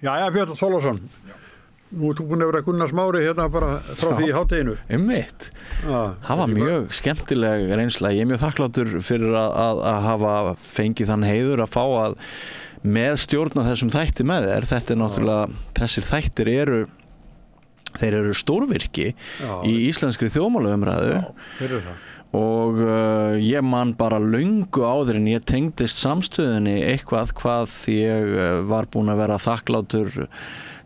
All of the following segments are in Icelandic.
Jæja, Björn Þorláksson. Nú ert þú búin að vera Gunnar Smári hérna bara frá því í hádeginu. Einmitt. Það var mjög skemmtileg reynsla. Ég mjög þakklátur fyrir að hafa fengið þann heiður að fá að með stjórna þessum þætti með þér. Þetta náttúrulega, þessir þættir þeir eru stórvirki í íslenskri þjóðmálaumræðu. Þeir eru það. Og ég man bara löngu áður en ég tengdist samstöðunni eitthvað hvað ég var búinn að vera þakklátur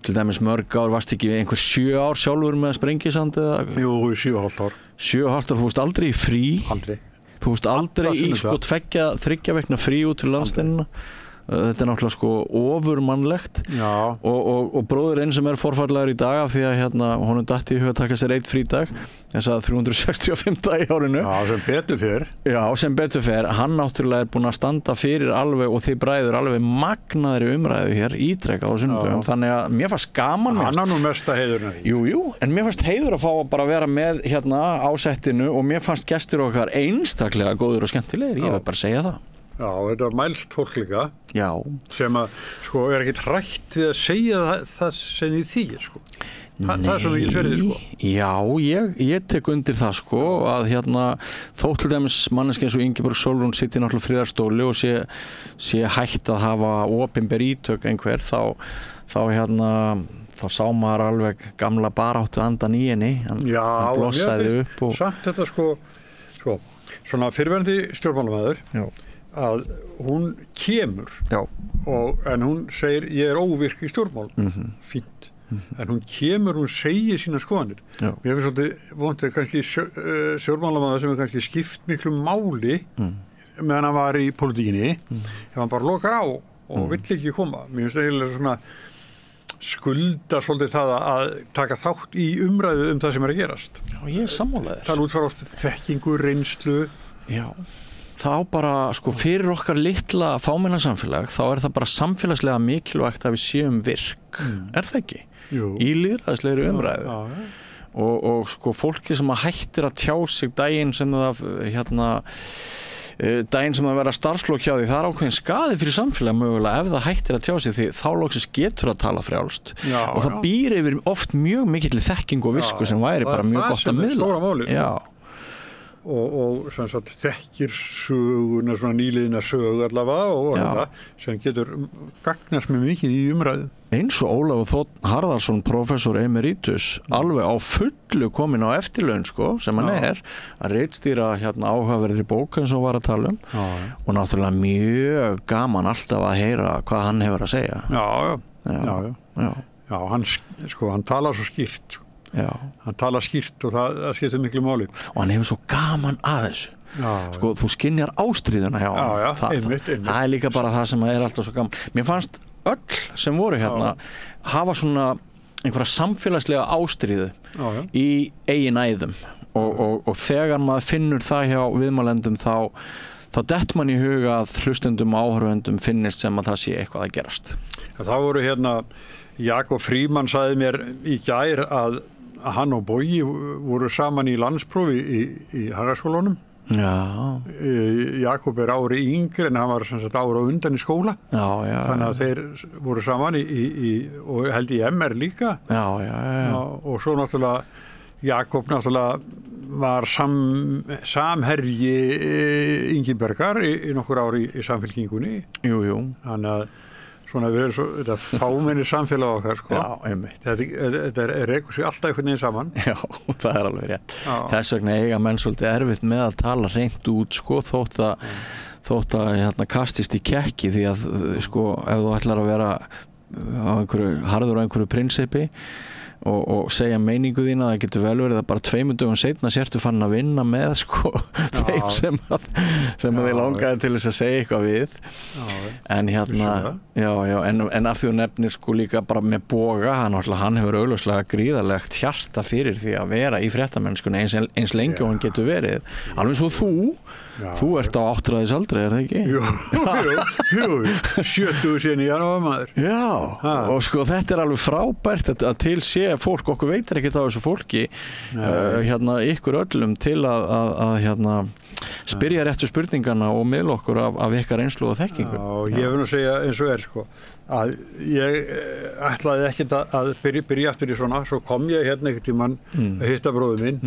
til dæmis mörg ár, varst ekki einhver 7 ár sjálfur með Sprengisand eða? Jú, 7,5 ár. 7,5 ár, þú fórst aldrei í frí? Aldrei. Þú fórst aldrei í 2-3 vegna frí út til landsteinina? Þetta náttúrulega ofurmannlegt. Já. Og bróðurinn sem forfalllegur í dag af því að honum datt í hug að taka sér 1 frídag, þess að 365 dag í árinu. Já, sem betur fer. Já, sem betur fer. Hann náttúrulega búinn að standa fyrir alveg og þið bræður alveg magnaðri umræðu hér ítrekað á sunnudögum. Þannig að mér fannst gaman. Hann á nú mesta heiðurinn af því. Jú, en mér fannst heiður að fá að bara vera með á settinu og mér fannst gestir okkar einstaklega góður og skemmtilegir. Ég vil bara segja það. Já, þetta var mælst fólk líka. Já. Sem að, er ekkert hrætt við að segja það sem í því, Það er svo mikil sverðið, Já, ég tek undir það, að þótt til dæmis manneskja eins og Ingeborg Sólrún situr náttúrulega friðarstóli og sé hætt að hafa opinber ítök einhver, þá sá maður alveg gamla baráttu andan í henni. Hann blossaði upp og... Samt þetta svona fyrrverandi stjórnmálamaður. Já. Að hún kemur en hún segir ég óvirk í stjórnmál fínt, en hún kemur, hún segir sína skoðanir. Mér finnst svolítið vondið kannski stjórnmálamaður sem kannski skipt miklu máli meðan hann var í pólitíkinni ef hann bara lokar á og vill ekki koma. Mér finnst eiginlega svona skulda svolítið það að taka þátt í umræðu það sem að gerast. Já, ég er sammála þér. Það út frá þekkingu, reynslu. Já. Þá bara, fyrir okkar litla fámennasamfélag, þá það bara samfélagslega mikilvægt að við séum virk. Það ekki? Jú. Í lýðræðislegri umræðu. Og fólki sem hættir að tjá sig daginn sem það, daginn sem það vera starfslok hjá því, það ákveðin skaði fyrir samfélag mögulega ef það hættir að tjá sig því þá loksins getur að tala frjálst. Og það býr yfir oft mjög mikill þekking og visku sem væri bara mjög gott að miðla. Stóra máli. Já. Og sem sagt þekkir söguna, svona nýliðina sögu allavega og þetta sem getur gagnast með mikið í umræðu. Eins og Ólafur Þ. Harðarson, professor emeritus, alveg á fullu komin á eftirlaun sem hann að ritstýra áhugaverðri bók eins og var að tala og náttúrulega mjög gaman alltaf að heyra hvað hann hefur að segja. Já, hann talar svo skýrt. Hann talar skýrt og það skiptir miklu máli og hann hefur svo gaman að þessu þú skynjar ástríðuna hjá hann það líka bara það sem alltaf svo gaman. Mér fannst öll sem voru hafa svona einhverja samfélagslega ástríðu í eigin æðum og þegar maður finnur það hjá viðmælendum þá dett mann í huga að hlustendum og áhorfendum finnist sem að það sé eitthvað að gerast. Það voru Jakob Frímann sagði mér í gær að hann og Bogi voru saman í landsprófi í Hagaskólanum. Já. Jakob ári yngri en hann var sem sagt ára undan í skóla. Þannig að þeir voru saman og held í MR líka. Og svo náttúrulega Jakob var samherji Ingibergar í nokkur ári í Samfylkingunni. Jú. Þannig að svona við erum þetta fámenni samfélag okkar Já, einmitt. Þetta rekur sig alltaf einhvern veginn saman. Já, það alveg rétt. Þess vegna eiga menn svolítið erfitt með að tala hreint út þótt að kastist í kekki því að ef þú ætlar að vera harður á einhverju prinsippi og segja meiningu þína, það getur vel verið að bara 2 dögum seinna sértu fann að vinna með þeim sem þið langaði til þess að segja eitthvað við. En en af því þú nefnir líka bara með Boga, hann hefur augljóslega gríðarlegt hjarta fyrir því að vera í fréttamennskunni eins lengi og hann getur verið. Alveg svo þú ert á 8-aldri, það ekki? Jú, 70 síðan í janúar maður. Já, og þetta alveg frábært að til sé fólk, okkur veitir ekkert á þessu fólki ykkur öllum til að spyrja réttu spurningana og miðla okkur af ykkar reynslu og þekkingu. Já, ég vil nú segja eins og sko, að ég ætlaði ekkert að byrja aftur í svona, svo kom ég hérna einhvern tímann að hitta bróður minn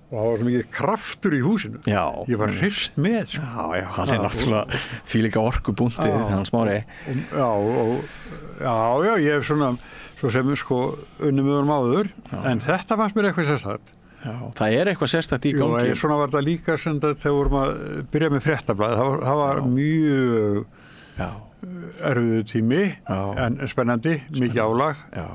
og það var svo mikið kraftur í húsinu. Já. Ég var hrist með. Sko. Já, hann náttúrulega því líka orkubúntið, hann Smári. Já, ég hef svona, svo sem sko unni með honum áður, en þetta fannst mér eitthvað sérstakt. Já, það eitthvað sérstakt í gangi. Jú, svona var það líka sem þegar vorum að byrja með fréttablaði, það var mjög erfiður tími, en spennandi, mikið álag. Já.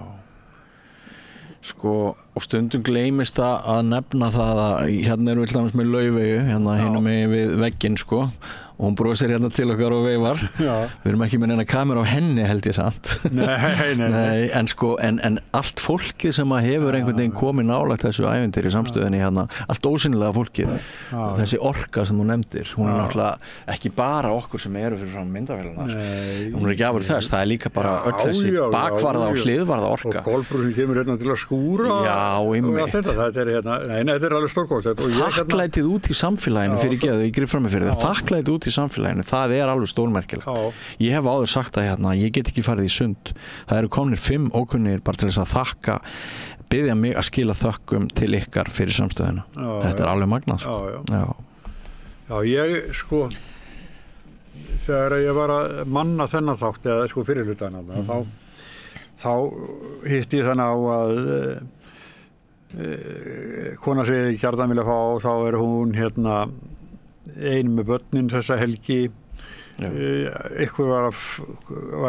Sko, og stundum gleymist það að nefna það að hérna erum við til dæmis með Laufeyju, hérna hinum við vegginn, sko, og hún brosir hérna til okkar og veifar. Við erum ekki með neina kamera á henni, held ég samt. Nei, en sko, en allt fólkið sem hefur einhvern veginn komið nálægt þessu ævintýri í samstöðinni hérna, allt ósynnilega fólkið, þessi orka sem þú nefndir, hún náttúrulega ekki bara okkur sem eru fyrir frá myndavélarnar. Hún ekki afur þess, það líka bara öll þessi bakvarða og hliðvarða orka. Og Kolbrún kemur hérna til að skúra. Þetta alveg stórkostlegt. Þakklætið út í samfélaginu fyrir geðu, ég grif fram með fyrir það, þakklætið út í samfélaginu, það alveg stórmerkilegt. Ég hef áður sagt það hérna, ég get ekki farið í sund. Það eru komnir 5 ókunnir bara til þess að þakka, biðja mig að skila þökkum til ykkar fyrir samstöðina. Þetta alveg magnað. Já, ég sko þegar ég var að manna þennan þátt eða sko fyrirhlutana þá hitti ég þannig á að kona segi gjarnan vilja fá og þá hún hérna ein með börnin þessa helgi ykkur var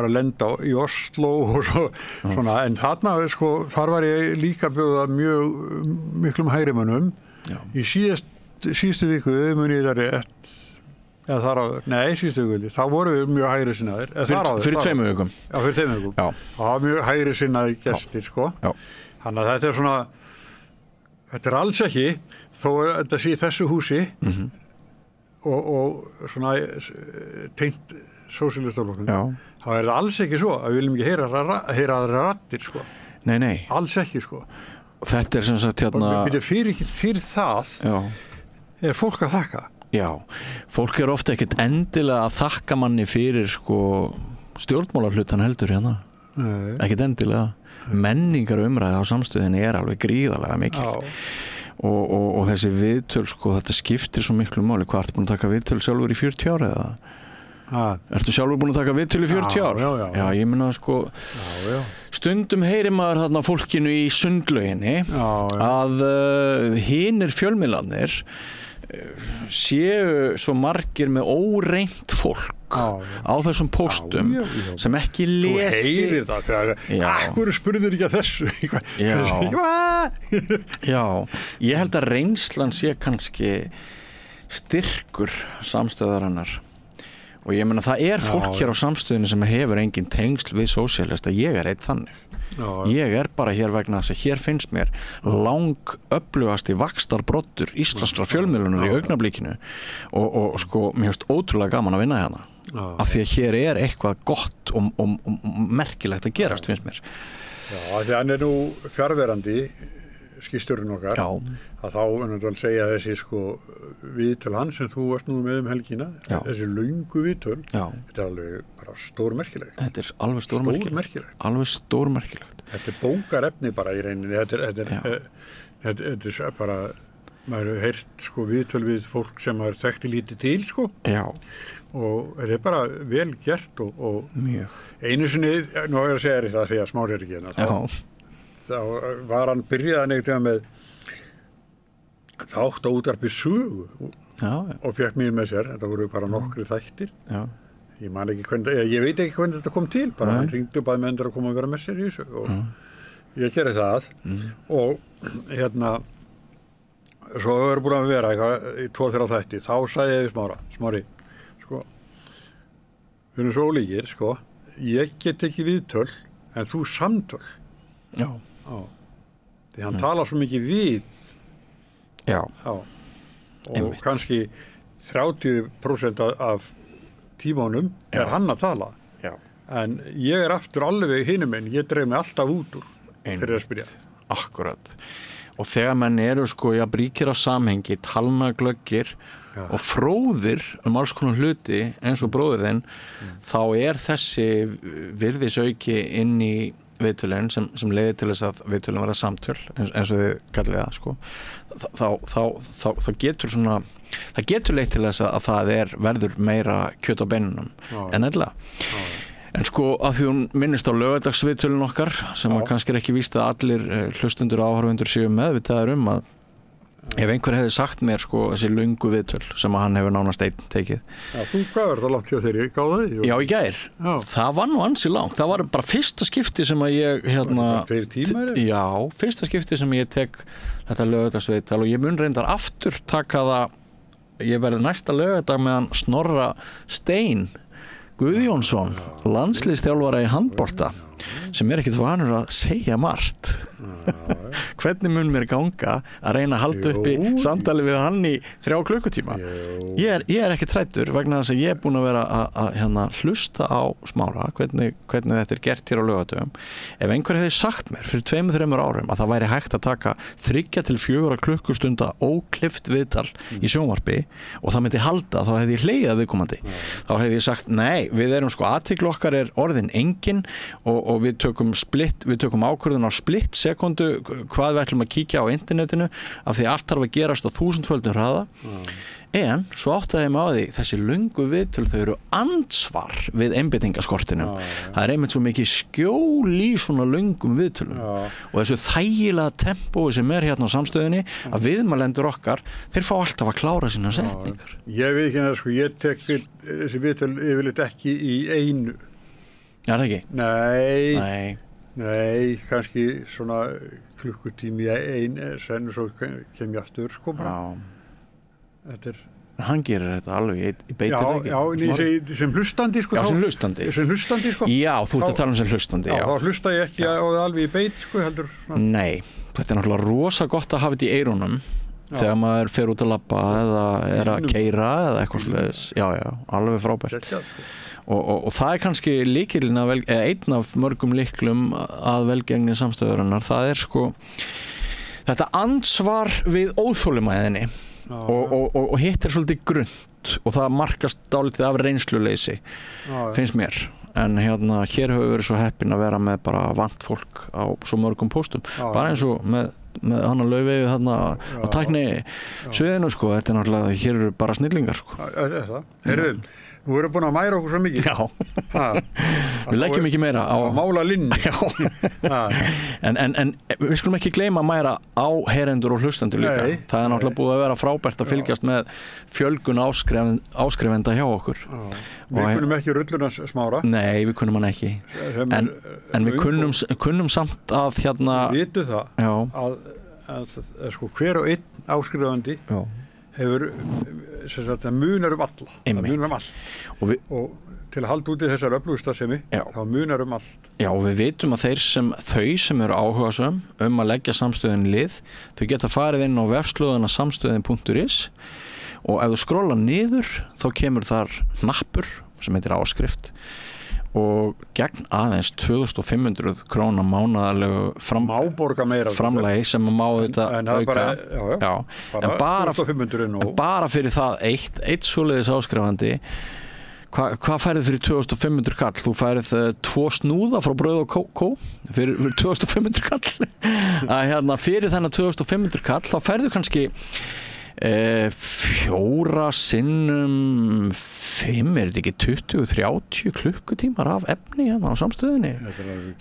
að lenda í Oslo og svona, en þarna sko, þar var ég líka bjóða mjög miklum hægrimönnum í síðustu viku muni ég það rétt eða þar áður, nei síðustu viku þá voru við mjög hægri sinnaðir fyrir 2 vikum já, fyrir 2 vikum það var mjög hægri sinnaðir gestir sko þannig að þetta svona þetta alls ekki þó þetta sé í þessu húsi og svona tengt sósíalistaflokknum þá það alls ekki svo að við viljum ekki heyra aðra raddir sko. Nei. Alls ekki sko. Þetta sem sagt hérna fyrir það fólk að þakka. Já, fólk ofta ekkert endilega að þakka manni fyrir sko stjórnmálahlutan heldur hérna. Nei. Ekkert endilega. Menningar umræða á samstöðinni alveg gríðarlega mikil. Og þessi viðtöl sko, þetta skiptir svo miklu máli. Hvað ertu búin að taka viðtöl sjálfur í 40 ár eða? Ertu sjálfur búin að taka viðtöl í 40 ár? Já, ég meina sko stundum heyrir maður þarna fólkinu í sundlauginni að hinir fjölmiðlarnir séu svo margir með óreint fólk á þessum póstum sem ekki lesi. Þú heyrir það þegar akkur spurður ekki að þessu. Já, ég held að reynslan sé kannski styrkur samstöðarinnar og ég meina það fólk hér á samstöðinu sem hefur engin tengsl við sósíalista, ég einn þannig. Ég bara hér vegna þess að hér finnst mér langöflugasti vaxtarbroddur íslenskra fjölmiðlunar í augnablikinu og sko, mér finnst ótrúlega gaman að vinna hérna af því að hér eitthvað gott og merkilegt að gerast, finnst mér. Já, því hann nú fjarverandi skýrstjórinn okkar að þá náttúrulega segja þessi sko viðtöl hans sem þú varst nú með helgina þessi löngu viðtöl þetta alveg bara stórmerkilegt. Þetta alveg stórmerkilegt. Alveg stórmerkilegt. Þetta bókarefni bara í reyninni þetta bara maður hefur heyrt sko viðtöl við fólk sem maður þekkti lítið til sko og þetta bara vel gert og mjög. Einu sinni, nú að segja þetta að segja Smári ekki hérna þá var hann byrjaðan eitthvað með þátt á útvarpi sögu og fekk mér með sér, þetta voru bara nokkri þættir ég man ekki hvernig, ég veit ekki hvernig þetta kom til bara hann ringdi og baði með endur að koma og vera með sér í þessu og ég gerði það og hérna svo hefur búin að vera eitthvað í 2-3 þætti, þá sagði ég við Smári sko við erum svo ólíkir sko ég get ekki viðtöl en þú samtöl því hann talar svo mikið við og kannski 30% af tímanum hann að tala en ég aftur alveg hinum en ég dreif mig alltaf út úr fyrir að spyrja Akkurat. Og þegar menn eru sko ríkir á samhengi, talnaglöggir og fróðir alls konar hluti eins og bróðir þinn, þá þessi virðisauki inn í viðtölin sem leiðir til þess að viðtölin verða samtöl eins og þið kallið það sko. Þá getur svona, það getur leitt til þess að það verður meira kjöt á beinunum en ella. En sko að því hún minnist á laugardagsviðtölin okkar sem að kannski ekki víst að allir hlustundur og áhorfendur séu meðvitaðir að ef einhver hefði sagt mér sko þessi löngu viðtöl sem að hann hefur nánast einn tekið. Já, þú hvað það langt hjá þeirri? Gáði þig? Já, í gær. Já. Það var nú ansi langt. Það var bara fyrsta skipti sem að ég Tveir tímar? Já, fyrsta skipti sem ég tek þetta laugardagsviðtal og ég mun reyndar aftur taka það, ég verði næsta laugardag með hann Snorra Stein Guðjónsson, landsliðsþjálfara í handbolta sem ekkert vanur að segja margt. Hvernig mun mér ganga að reyna að halda uppi samtali við hann í 3 klukkutíma? Ég ekki træddur vegna þess að ég búin að vera að hlusta á Smára hvernig þetta gert hér á laugardögum. Ef einhver hefði sagt mér fyrir 2-3 árum að það væri hægt að taka 3 til 4 klukkustunda óklippt viðtal í sjónvarpi og það myndi halda, þá hefði ég hlegið viðkomandi. Þá hefði ég sagt, nei, við erum sko athygli okkar orðin engin og við tökum ákvörðun á splitt sekundu hvað við ætlum að kíkja á internetinu af því allt þarf að gerast á 1000-földum hraða. En svo áttaði ég mig á því þessi löngu viðtöl þau eru andsvar við einbeitingaskortinu. Það einmitt svo mikið skjól í svona löngum viðtölum og þessu þægilega tempói sem hérna á samstöðinni að viðmælendur okkar, þeir fá alltaf að klára sína setningar. Ég veit ekki sko, ég tek þessi viðtöl yfirleitt ekki í einu. Já, það ekki? Nei, kannski svona klukkutími ein sen og svo kem ég aftur sko bara. Þetta Hann gerir þetta alveg í beitir ekki. Já, sem hlustandi sko. Já, sem hlustandi sko. Já, þú ert að tala sem hlustandi. Já, þá hlusta ég ekki á það alveg í beit sko heldur. Nei, þetta náttúrulega rosa gott að hafa þetta í eyrunum þegar maður fer út að labba eða að keyra eða eitthvað svoleiðis. Já, alveg frábært. Og það kannski lykilinn einn af mörgum lyklum að velgengni samstöðurinnar, það sko þetta ansvar við óþolinmæðinni og hitt svolítið grunnt og það markast dálítið af reynsluleysi finnst mér, en hér hefur við verið svo heppin að vera með bara vant fólk á svo mörgum póstum, bara eins og með hann að Laufey þarna á tækni sviðinu sko, þetta náttúrulega, hér eru bara snillingar sko. Heyrðu, við erum búin að mæra okkur svo mikið. Já, við leggjum ekki meira á mála linni. En við skulum ekki gleyma að mæra á heyrendur og hlustendur líka. Það náttúrulega búið að vera frábært að fylgjast með fjölgun áskrifenda hjá okkur. Við kunnum ekki rullunars Smára. Nei, við kunnum hann ekki. En við kunnum samt að Við vitum það að sko hver og einn áskrifandi hefur það munar alla. Það munar allt. Og til að halda úti þessar öflugstarfsemi, þá munar allt. Já, og við vitum að þau sem eru áhugasöm að leggja samstöðin lið, þau geta farið inn á vefslóðina samstöðin.is og ef þú skrolla niður, þá kemur þar hnappur sem heitir áskrift og gegn aðeins 2500 króna mánaðarlegu framlagi sem má þetta auka en bara fyrir það eitt svoleiðis áskrifandi hvað færðu fyrir 2500 kall? Þú færð 2 snúða frá Brauð og Kókó fyrir 2500 kall að fyrir þennan 2500 kall þá færðu kannski 4 sinnum 5, þetta ekki 20-30 klukkutímar af efni á samstöðinni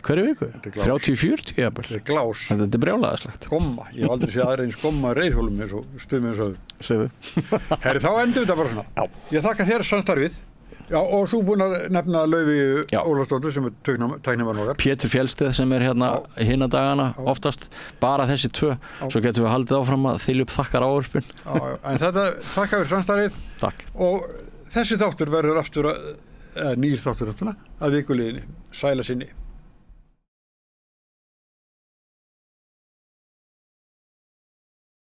hverju viku? 30-40 jafnvel. Þetta brjálæðislegt. Gomma, ég hef aldrei séð aðra eins gomma reiðhólum eins og stuðum eins og Herri, þá endum við þetta bara svona. Ég þakka þér samstarfið. Já, og þú búinn að nefna Laufey Ólafsdóttur sem tæknimaður okkar. Pétur Fjellsteð sem hinna dagana oftast, bara þessi 2 svo getum við haldið áfram að þylja upp þakkar áörpun. En þetta þakka fyrir samstarfið. Takk. Og þessi þáttur verður aftur nýr þáttur að vikuliðinni. Sæla sinni.